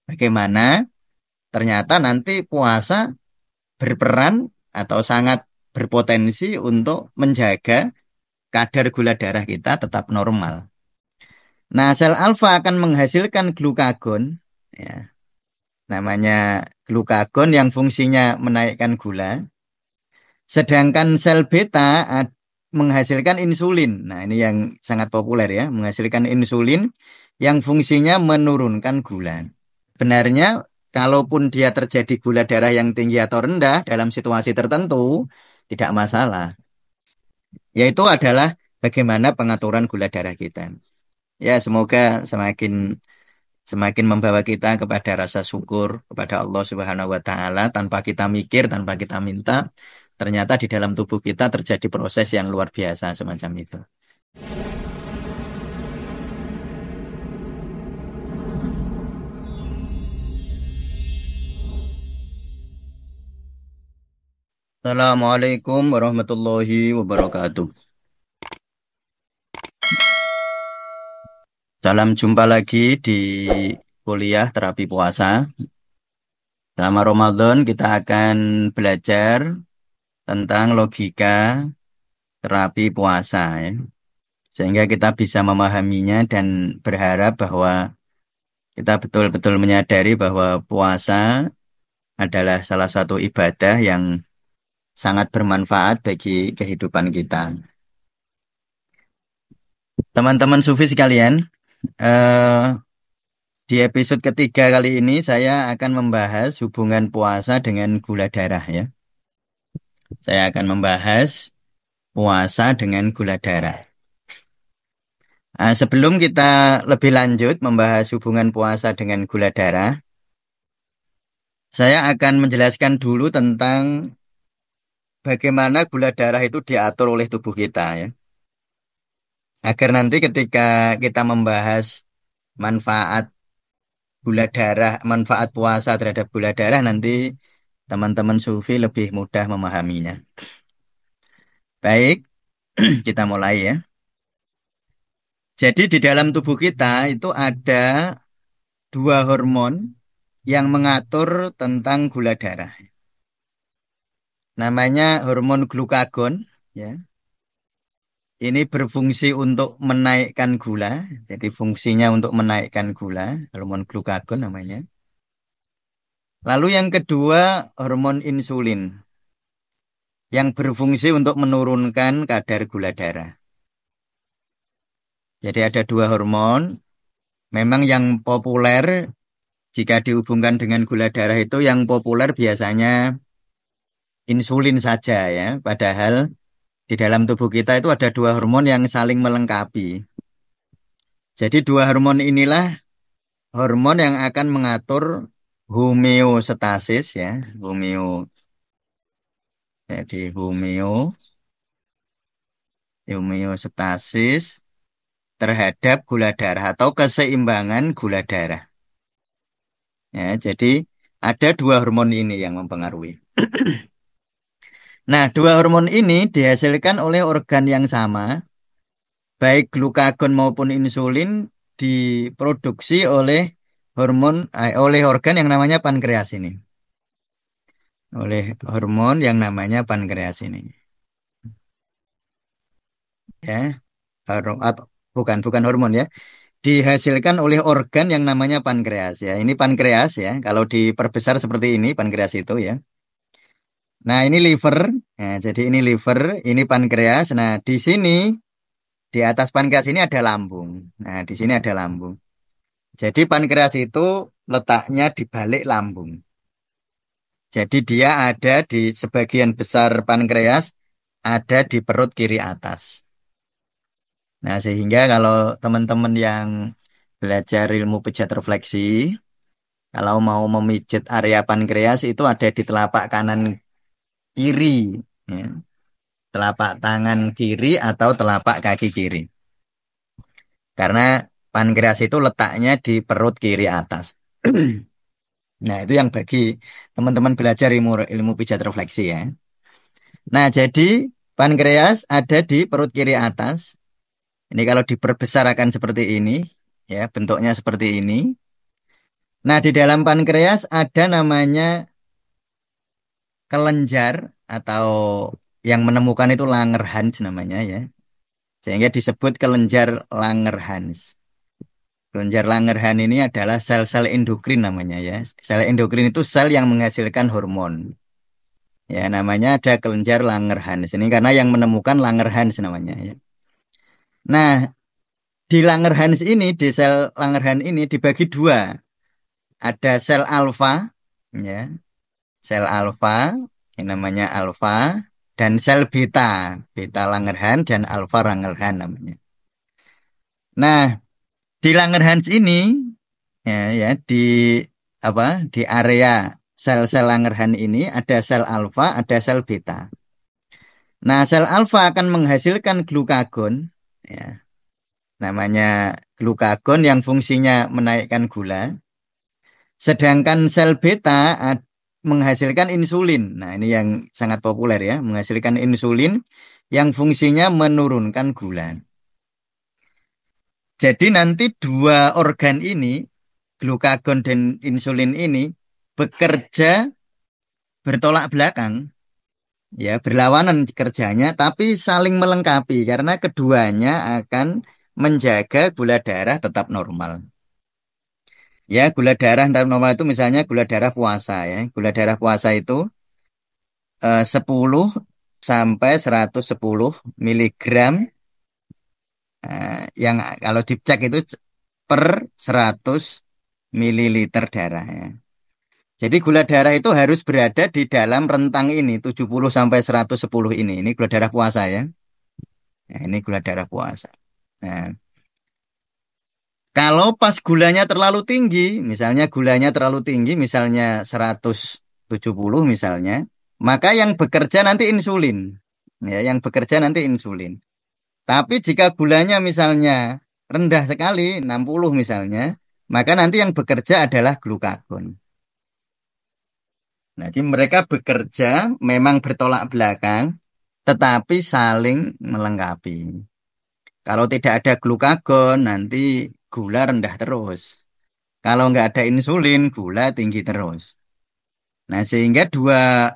Bagaimana ternyata nanti puasa berperan atau sangat berpotensi untuk menjaga kadar gula darah kita tetap normal. Nah, sel alfa akan menghasilkan glukagon, ya, namanya glukagon yang fungsinya menaikkan gula, sedangkan sel beta menghasilkan insulin. Nah, ini yang sangat populer ya, menghasilkan insulin yang fungsinya menurunkan gula. Benarnya, kalaupun dia terjadi gula darah yang tinggi atau rendah dalam situasi tertentu, tidak masalah. Yaitu adalah bagaimana pengaturan gula darah kita. Ya, semoga semakin semakin membawa kita kepada rasa syukur kepada Allah Subhanahu wa taala tanpa kita mikir, tanpa kita minta, ternyata di dalam tubuh kita terjadi proses yang luar biasa semacam itu. Assalamualaikum warahmatullahi wabarakatuh. Salam jumpa lagi di kuliah terapi puasa. Selama Ramadan kita akan belajar tentang logika terapi puasa ya. Sehingga kita bisa memahaminya dan berharap bahwa kita betul-betul menyadari bahwa puasa adalah salah satu ibadah yang sangat bermanfaat bagi kehidupan kita. Teman-teman sufi sekalian, eh, di episode ketiga kali ini saya akan membahas hubungan puasa dengan gula darah ya. Saya akan membahas puasa dengan gula darah. Sebelum kita lebih lanjut membahas hubungan puasa dengan gula darah, saya akan menjelaskan dulu tentang bagaimana gula darah itu diatur oleh tubuh kita ya. Agar nanti ketika kita membahas manfaat gula darah, manfaat puasa terhadap gula darah nanti teman-teman sufi lebih mudah memahaminya. Baik, kita mulai ya. Jadi di dalam tubuh kita itu ada dua hormon yang mengatur tentang gula darah. Namanya hormon glukagon ya. Ini berfungsi untuk menaikkan gula. Jadi fungsinya untuk menaikkan gula, hormon glukagon namanya. Lalu yang kedua hormon insulin yang berfungsi untuk menurunkan kadar gula darah. Jadi ada dua hormon. Memang yang populer jika dihubungkan dengan gula darah itu yang populer biasanya insulin saja ya. Padahal di dalam tubuh kita itu ada dua hormon yang saling melengkapi. Jadi dua hormon inilah hormon yang akan mengatur homeostasis ya, jadi homeostasis terhadap gula darah atau keseimbangan gula darah. Ya, jadi ada dua hormon ini yang mempengaruhi. Nah, dua hormon ini dihasilkan oleh organ yang sama, baik glukagon maupun insulin diproduksi oleh organ yang namanya pankreas ini. Oleh hormon yang namanya pankreas ini. Ya, bukan bukan hormon ya. Dihasilkan oleh organ yang namanya pankreas ya. Ini pankreas ya. Kalau diperbesar seperti ini pankreas itu ya. Nah, ini liver. Nah, jadi ini liver, ini pankreas. Nah, di sini di atas pankreas ini ada lambung. Nah, di sini ada lambung. Jadi pankreas itu letaknya di balik lambung. Jadi dia ada di sebagian besar pankreas ada di perut kiri atas. Nah, sehingga kalau teman-teman yang belajar ilmu pijat refleksi, kalau mau memijit area pankreas itu ada di telapak kanan kiri, ya. Telapak tangan kiri atau telapak kaki kiri. Karena pankreas itu letaknya di perut kiri atas. Nah, itu yang bagi teman-teman belajar ilmu pijat refleksi ya. Nah, jadi pankreas ada di perut kiri atas. Ini kalau diperbesar akan seperti ini, ya, bentuknya seperti ini. Nah, di dalam pankreas ada namanya kelenjar atau yang menemukan itu Langerhans namanya ya. Sehingga disebut kelenjar Langerhans. Kelenjar Langerhans ini adalah sel-sel endokrin namanya ya. Sel endokrin itu sel yang menghasilkan hormon. Ya, namanya ada kelenjar Langerhans. Ini karena yang menemukan Langerhans namanya ya. Nah, di Langerhans ini, di sel Langerhans ini dibagi dua. Ada sel alfa, ya, sel alfa, yang namanya alfa, dan sel beta, beta Langerhans dan alfa Langerhans namanya. Nah, di Langerhans ini, ya, di apa, di area sel-sel Langerhans ini ada sel alfa, ada sel beta. Nah, sel alfa akan menghasilkan glukagon, ya, namanya glukagon yang fungsinya menaikkan gula. Sedangkan sel beta menghasilkan insulin. Nah, ini yang sangat populer ya, menghasilkan insulin yang fungsinya menurunkan gula. Jadi nanti dua organ ini, glukagon dan insulin ini bekerja bertolak belakang, ya, berlawanan kerjanya, tapi saling melengkapi karena keduanya akan menjaga gula darah tetap normal. Ya, gula darah tetap normal itu misalnya gula darah puasa ya. Gula darah puasa itu 10 sampai 110 miligram, yang kalau dicek itu per 100 mililiter darah ya. Jadi gula darah itu harus berada di dalam rentang ini 70 sampai 110 ini. Ini gula darah puasa ya. Nah, ini gula darah puasa. Nah, kalau pas gulanya terlalu tinggi, misalnya gulanya terlalu tinggi, misalnya 170 misalnya, maka yang bekerja nanti insulin. Ya, yang bekerja nanti insulin. Tapi jika gulanya misalnya rendah sekali, 60 misalnya, maka nanti yang bekerja adalah glukagon. Nah, jadi mereka bekerja memang bertolak belakang, tetapi saling melengkapi. Kalau tidak ada glukagon, nanti gula rendah terus. Kalau nggak ada insulin, gula tinggi terus. Nah, sehingga dua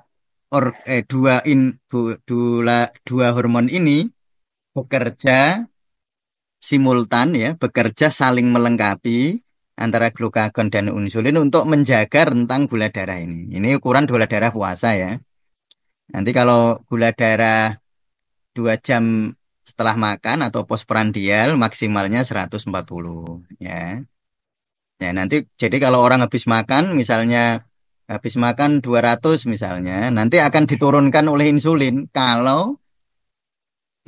dua hormon ini bekerja simultan ya, bekerja saling melengkapi antara glukagon dan insulin untuk menjaga rentang gula darah ini. Ini ukuran gula darah puasa ya. Nanti kalau gula darah 2 jam setelah makan atau postprandial maksimalnya 140 ya. Ya, nanti jadi kalau orang habis makan misalnya habis makan 200 misalnya, nanti akan diturunkan oleh insulin kalau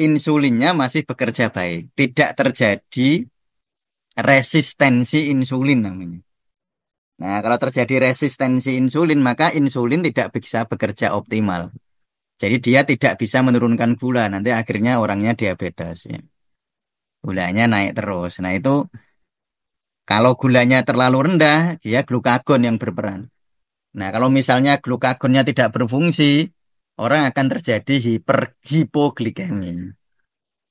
insulinnya masih bekerja baik. Tidak terjadi resistensi insulin namanya. Nah, kalau terjadi resistensi insulin, maka insulin tidak bisa bekerja optimal. Jadi dia tidak bisa menurunkan gula. Nanti akhirnya orangnya diabetes ya. Gulanya naik terus. Nah, itu kalau gulanya terlalu rendah, dia glukagon yang berperan. Nah, kalau misalnya glukagonnya tidak berfungsi, orang akan terjadi hipoglikemi.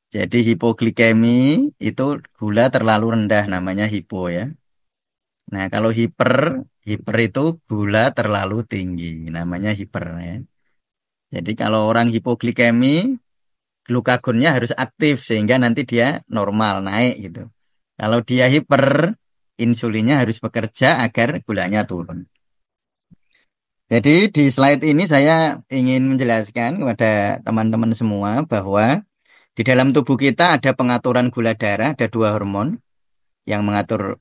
Jadi hipoglikemi itu gula terlalu rendah namanya hipo ya. Nah, kalau hiper itu gula terlalu tinggi, namanya hiper ya. Jadi kalau orang hipoglikemi, glukagonnya harus aktif sehingga nanti dia normal naik gitu. Kalau dia hiper, insulinnya harus bekerja agar gulanya turun. Jadi di slide ini saya ingin menjelaskan kepada teman-teman semua bahwa di dalam tubuh kita ada pengaturan gula darah, ada dua hormon yang mengatur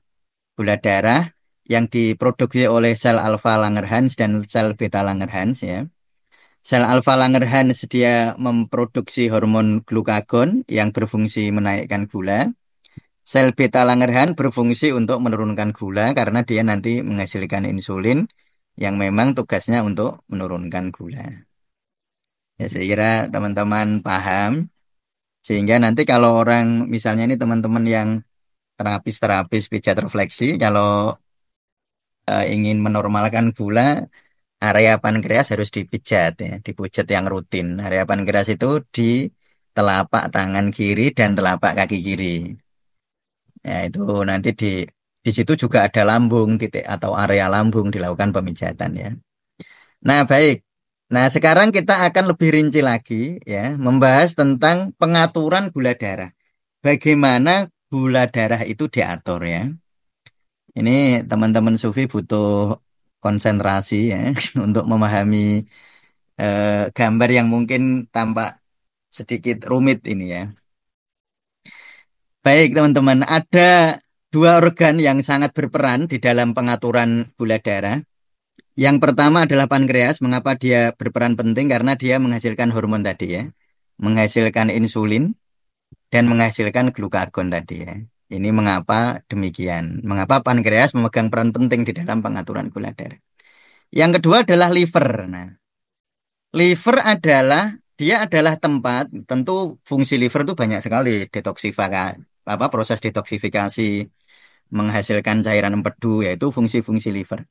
gula darah yang diproduksi oleh sel alfa Langerhans dan sel beta Langerhans ya. Sel alfa Langerhans dia memproduksi hormon glukagon yang berfungsi menaikkan gula. Sel beta Langerhans berfungsi untuk menurunkan gula karena dia nanti menghasilkan insulin yang memang tugasnya untuk menurunkan gula. Ya, saya kira teman-teman paham. Sehingga nanti kalau orang, misalnya ini teman-teman yang terapis-terapis pijat refleksi, kalau ingin menormalkan gula, area pankreas harus dipijat ya, dipijat yang rutin. Area pankreas itu di telapak tangan kiri dan telapak kaki kiri. Ya, itu nanti Di situ juga ada lambung, titik atau area lambung dilakukan pemijatan ya. Nah, baik. Nah, sekarang kita akan lebih rinci lagi ya, membahas tentang pengaturan gula darah. Bagaimana gula darah itu diatur ya. Ini teman-teman Sufi butuh konsentrasi ya untuk memahami gambar yang mungkin tampak sedikit rumit ini ya. Baik, teman-teman, ada dua organ yang sangat berperan di dalam pengaturan gula darah. Yang pertama adalah pankreas. Mengapa dia berperan penting? Karena dia menghasilkan hormon tadi ya. Menghasilkan insulin dan menghasilkan glukagon tadi ya. Ini mengapa demikian? Mengapa pankreas memegang peran penting di dalam pengaturan gula darah? Yang kedua adalah liver. Nah, liver adalah dia adalah tempat, tentu fungsi liver itu banyak sekali, detoksifikasi, proses detoksifikasi, menghasilkan cairan empedu, yaitu fungsi-fungsi liver.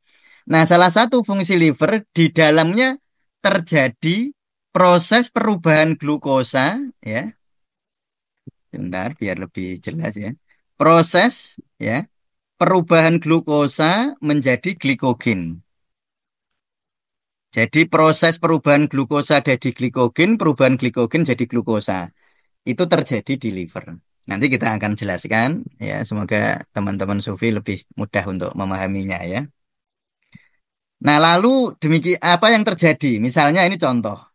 Nah, salah satu fungsi liver di dalamnya terjadi proses perubahan glukosa, ya, sebentar biar lebih jelas ya. Proses ya perubahan glukosa menjadi glikogen. Jadi proses perubahan glukosa jadi glikogen, perubahan glikogen jadi glukosa. Itu terjadi di liver. Nanti kita akan jelaskan ya, semoga teman-teman Sufi lebih mudah untuk memahaminya ya. Nah, lalu demikian apa yang terjadi? Misalnya ini contoh.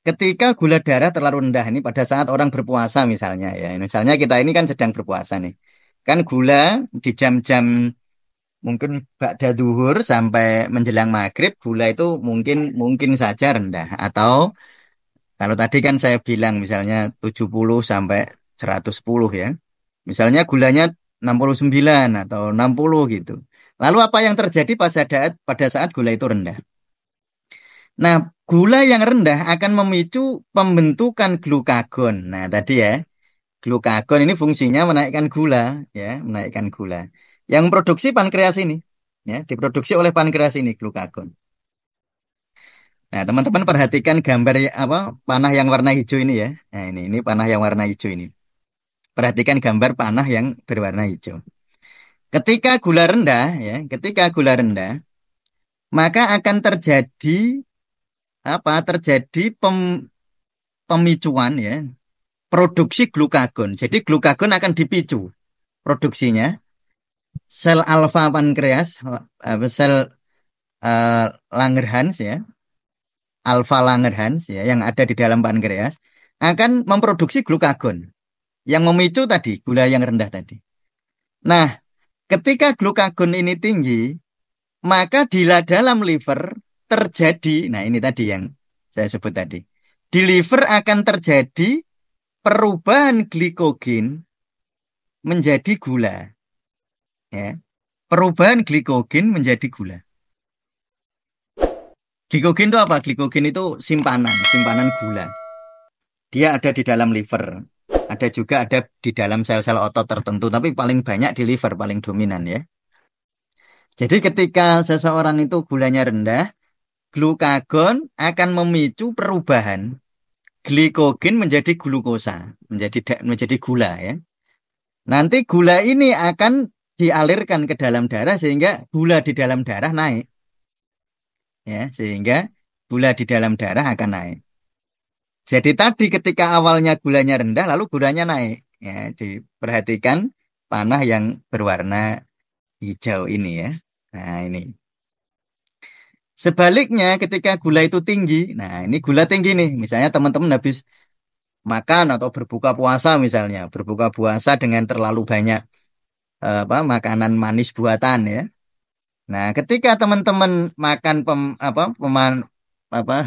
Ketika gula darah terlalu rendah ini pada saat orang berpuasa misalnya ya. Misalnya kita ini kan sedang berpuasa nih. Kan gula di jam-jam mungkin ba'da duhur sampai menjelang maghrib gula itu mungkin mungkin saja rendah atau kalau tadi kan saya bilang misalnya 70 sampai 110 ya. Misalnya gulanya 69 atau 60 gitu. Lalu apa yang terjadi pada saat gula itu rendah? Nah, gula yang rendah akan memicu pembentukan glukagon. Nah, tadi ya, glukagon ini fungsinya menaikkan gula, ya, menaikkan gula. Yang produksi pankreas ini, ya, diproduksi oleh pankreas ini glukagon. Nah, teman-teman perhatikan gambar apa panah yang warna hijau ini ya. Nah, ini panah yang warna hijau ini. Perhatikan gambar panah yang berwarna hijau. Ketika gula rendah, ya, ketika gula rendah, maka akan terjadi apa? Terjadi pemicuan ya produksi glukagon. Jadi glukagon akan dipicu produksinya. Sel alfa pankreas, sel eh, Langerhans ya, alfa Langerhans ya, yang ada di dalam pankreas akan memproduksi glukagon yang memicu tadi gula yang rendah tadi. Nah, ketika glukagon ini tinggi, maka di dalam liver terjadi, nah ini tadi yang saya sebut tadi, di liver akan terjadi perubahan glikogen menjadi gula. Ya. Perubahan glikogen menjadi gula. Glikogen itu apa? Glikogen itu simpanan, simpanan gula. Dia ada di dalam liver. Ada juga ada di dalam sel-sel otot tertentu, tapi paling banyak di liver, paling dominan ya. Jadi ketika seseorang itu gulanya rendah, glukagon akan memicu perubahan glikogen menjadi glukosa, menjadi gula ya. Nanti gula ini akan dialirkan ke dalam darah sehingga gula di dalam darah naik. Ya, sehingga gula di dalam darah akan naik. Jadi tadi ketika awalnya gulanya rendah lalu gulanya naik. Ya, diperhatikan panah yang berwarna hijau ini ya. Nah, ini. Sebaliknya ketika gula itu tinggi, nah ini gula tinggi nih. Misalnya teman-teman habis makan atau berbuka puasa misalnya, berbuka puasa dengan terlalu banyak makanan manis buatan ya. Nah, ketika teman-teman makan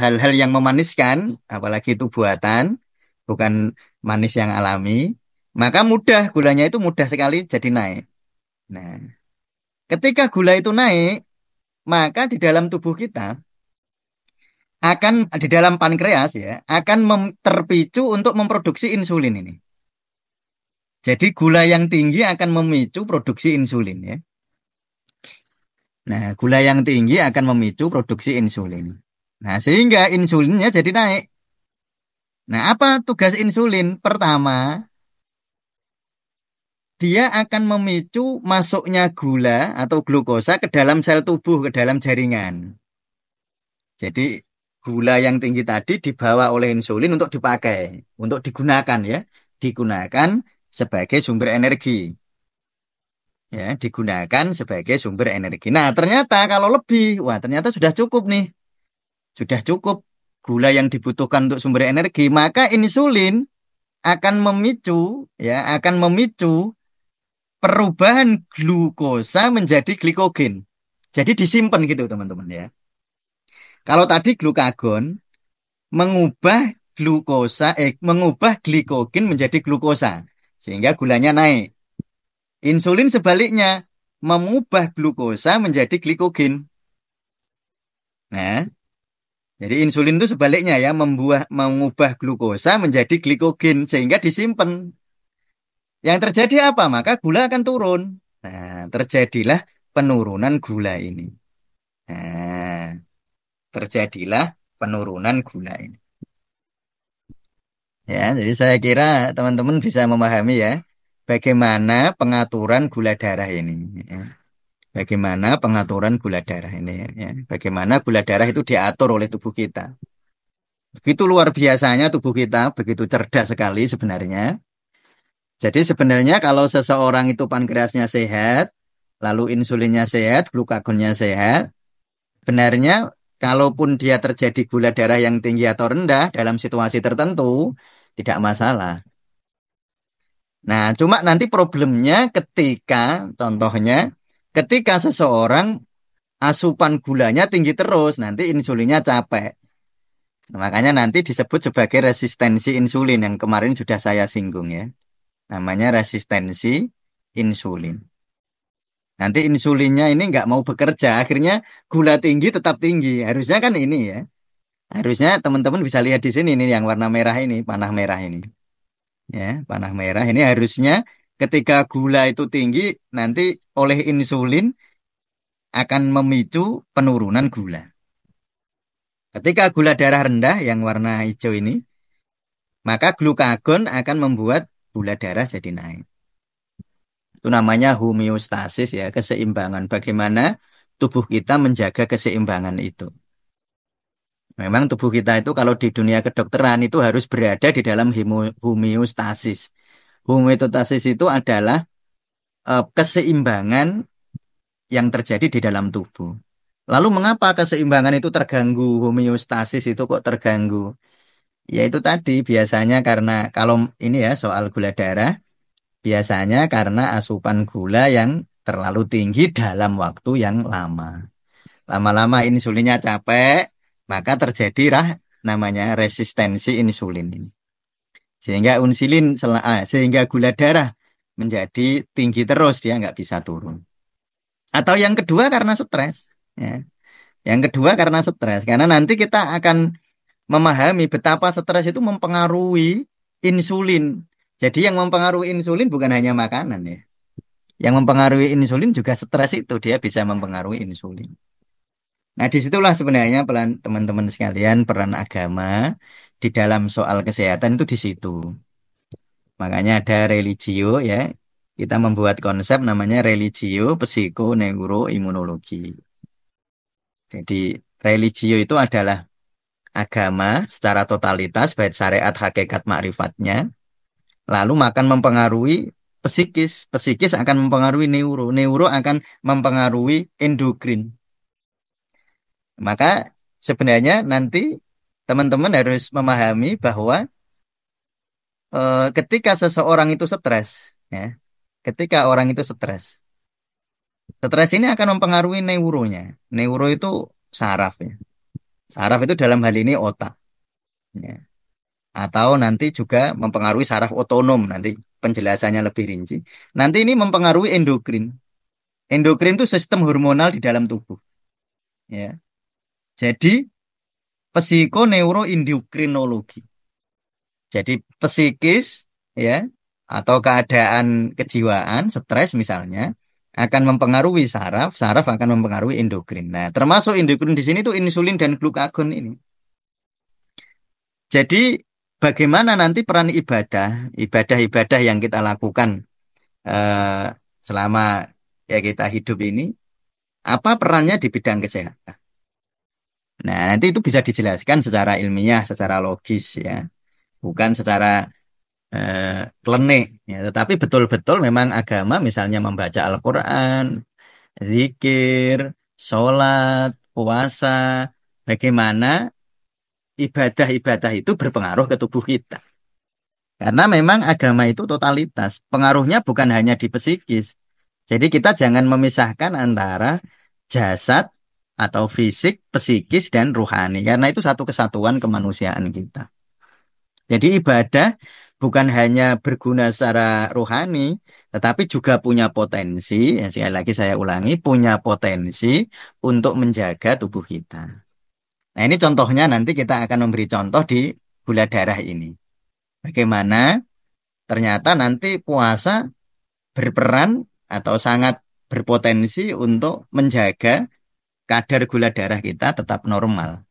hal-hal yang memaniskan, apalagi itu buatan, bukan manis yang alami, maka mudah gulanya itu mudah sekali jadi naik. Nah, ketika gula itu naik, maka di dalam tubuh kita akan di dalam pankreas ya akan terpicu untuk memproduksi insulin ini. Jadi gula yang tinggi akan memicu produksi insulin ya. Nah, gula yang tinggi akan memicu produksi insulin. Nah, sehingga insulinnya jadi naik. Nah, apa tugas insulin? Pertama, dia akan memicu masuknya gula atau glukosa ke dalam sel tubuh, ke dalam jaringan. Jadi gula yang tinggi tadi dibawa oleh insulin untuk dipakai, untuk digunakan ya, digunakan sebagai sumber energi, ya, digunakan sebagai sumber energi. Nah, ternyata kalau lebih, wah ternyata sudah cukup nih, sudah cukup gula yang dibutuhkan untuk sumber energi, maka insulin akan memicu, ya, akan memicu perubahan glukosa menjadi glikogen. Jadi disimpan gitu teman-teman ya. Kalau tadi glukagon mengubah mengubah glikogen menjadi glukosa sehingga gulanya naik. Insulin sebaliknya mengubah glukosa menjadi glikogen. Nah, jadi insulin itu sebaliknya ya, mengubah glukosa menjadi glikogen sehingga disimpan. Yang terjadi apa? Maka gula akan turun. Nah, terjadilah penurunan gula ini. Nah, terjadilah penurunan gula ini. Ya, jadi saya kira teman-teman bisa memahami ya bagaimana pengaturan gula darah ini. Ya. Bagaimana pengaturan gula darah ini. Ya. Bagaimana gula darah itu diatur oleh tubuh kita. Begitu luar biasanya tubuh kita, begitu cerdas sekali sebenarnya. Jadi sebenarnya kalau seseorang itu pankreasnya sehat, lalu insulinnya sehat, glukagonnya sehat, benarnya kalaupun dia terjadi gula darah yang tinggi atau rendah dalam situasi tertentu, tidak masalah. Nah, cuma nanti problemnya ketika, contohnya, ketika seseorang asupan gulanya tinggi terus, nanti insulinnya capek. Nah, makanya nanti disebut sebagai resistensi insulin yang kemarin sudah saya singgung ya. Namanya resistensi insulin. Nanti insulinnya ini nggak mau bekerja, akhirnya gula tinggi tetap tinggi. Harusnya kan ini ya. Harusnya teman-teman bisa lihat di sini ini yang warna merah ini, panah merah ini. Ya, panah merah ini harusnya ketika gula itu tinggi, nanti oleh insulin akan memicu penurunan gula. Ketika gula darah rendah yang warna hijau ini, maka glukagon akan membuat gula darah jadi naik. Itu namanya homeostasis ya, keseimbangan. Bagaimana tubuh kita menjaga keseimbangan itu. Memang tubuh kita itu kalau di dunia kedokteran itu harus berada di dalam homeostasis. Homeostasis itu adalah keseimbangan yang terjadi di dalam tubuh. Lalu mengapa keseimbangan itu terganggu, homeostasis itu kok terganggu? Ya itu tadi biasanya karena kalau ini ya soal gula darah, biasanya karena asupan gula yang terlalu tinggi dalam waktu yang lama. Lama-lama insulinnya capek, maka terjadilah namanya resistensi insulin ini. Sehingga gula darah menjadi tinggi terus, dia nggak bisa turun. Atau yang kedua karena stres. Ya. Yang kedua karena stres, karena nanti kita akan memahami betapa stres itu mempengaruhi insulin. Jadi yang mempengaruhi insulin bukan hanya makanan ya. Yang mempengaruhi insulin juga stres itu, dia bisa mempengaruhi insulin. Nah, disitulah sebenarnya peran teman-teman sekalian, peran agama di dalam soal kesehatan itu di situ. Makanya ada religio ya. Kita membuat konsep namanya religio psikoneuroimunologi. Jadi religio itu adalah agama secara totalitas, baik syariat, hakikat, makrifatnya. Lalu akan mempengaruhi psikis. Psikis akan mempengaruhi neuro. Neuro akan mempengaruhi endokrin. Maka sebenarnya nanti teman-teman harus memahami bahwa ketika seseorang itu stres, ya, ketika orang itu stres, stres ini akan mempengaruhi neuronya. Neuro itu saraf ya. Saraf itu dalam hal ini otak. Ya. Atau nanti juga mempengaruhi saraf otonom. Nanti penjelasannya lebih rinci. Nanti ini mempengaruhi endokrin. Endokrin itu sistem hormonal di dalam tubuh. Ya. Jadi psikoneuroendokrinologi. Jadi psikis ya atau keadaan kejiwaan, stres misalnya akan mempengaruhi saraf, saraf akan mempengaruhi endokrin. Nah, termasuk endokrin di sini tuh insulin dan glukagon ini. Jadi bagaimana nanti peran ibadah, ibadah-ibadah yang kita lakukan eh, selama ya kita hidup ini, apa perannya di bidang kesehatan. Nah, nanti itu bisa dijelaskan secara ilmiah, secara logis ya, bukan secara eh, klenik ya, tetapi betul-betul memang agama misalnya membaca Al-Quran, zikir, sholat, puasa, bagaimana ibadah-ibadah itu berpengaruh ke tubuh kita. Karena memang agama itu totalitas, pengaruhnya bukan hanya di psikis. Jadi kita jangan memisahkan antara jasad atau fisik, psikis, dan rohani. Karena itu satu kesatuan kemanusiaan kita. Jadi ibadah bukan hanya berguna secara rohani, tetapi juga punya potensi, ya sekali lagi saya ulangi, punya potensi untuk menjaga tubuh kita. Nah ini contohnya nanti kita akan memberi contoh di gula darah ini. Bagaimana ternyata nanti puasa berperan atau sangat berpotensi untuk menjaga kadar gula darah kita tetap normal.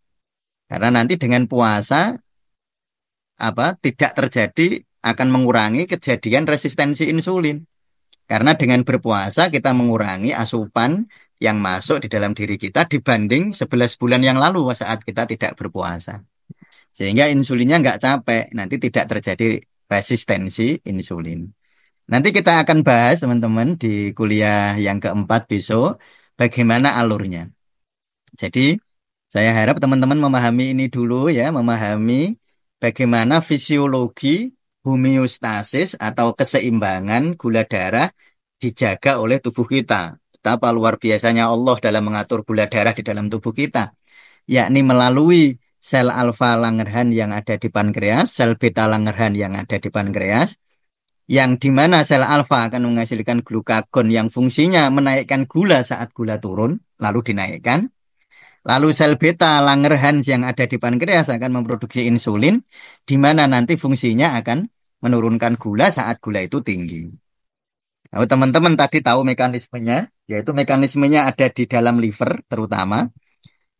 Karena nanti dengan puasa tidak terjadi akan mengurangi kejadian resistensi insulin. Karena dengan berpuasa kita mengurangi asupan yang masuk di dalam diri kita dibanding 11 bulan yang lalu saat kita tidak berpuasa. Sehingga insulinnya nggak capek, nanti tidak terjadi resistensi insulin. Nanti kita akan bahas teman-teman di kuliah yang keempat besok bagaimana alurnya. Jadi saya harap teman-teman memahami ini dulu ya, memahami bagaimana fisiologi homeostasis atau keseimbangan gula darah dijaga oleh tubuh kita. Betapa luar biasanya Allah dalam mengatur gula darah di dalam tubuh kita, yakni melalui sel alfa Langerhans yang ada di pankreas, sel beta Langerhans yang ada di pankreas, yang di mana sel alfa akan menghasilkan glukagon yang fungsinya menaikkan gula saat gula turun, lalu dinaikkan. Lalu sel beta Langerhans yang ada di pankreas akan memproduksi insulin, di mana nanti fungsinya akan menurunkan gula saat gula itu tinggi. Nah, teman-teman tadi tahu mekanismenya, yaitu mekanismenya ada di dalam liver terutama.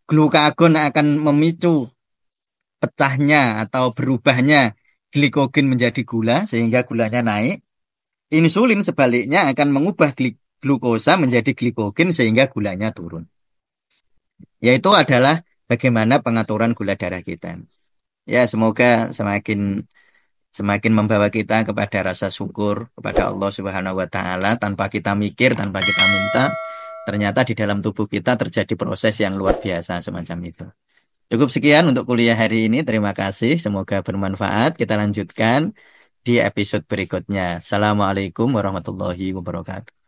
Glukagon akan memicu pecahnya atau berubahnya glikogen menjadi gula sehingga gulanya naik. Insulin sebaliknya akan mengubah glukosa menjadi glikogen sehingga gulanya turun. Yaitu adalah bagaimana pengaturan gula darah kita. Ya, semoga semakin semakin membawa kita kepada rasa syukur kepada Allah Subhanahu wa taala tanpa kita mikir, tanpa kita minta. Ternyata di dalam tubuh kita terjadi proses yang luar biasa semacam itu. Cukup sekian untuk kuliah hari ini. Terima kasih. Semoga bermanfaat. Kita lanjutkan di episode berikutnya. Assalamualaikum warahmatullahi wabarakatuh.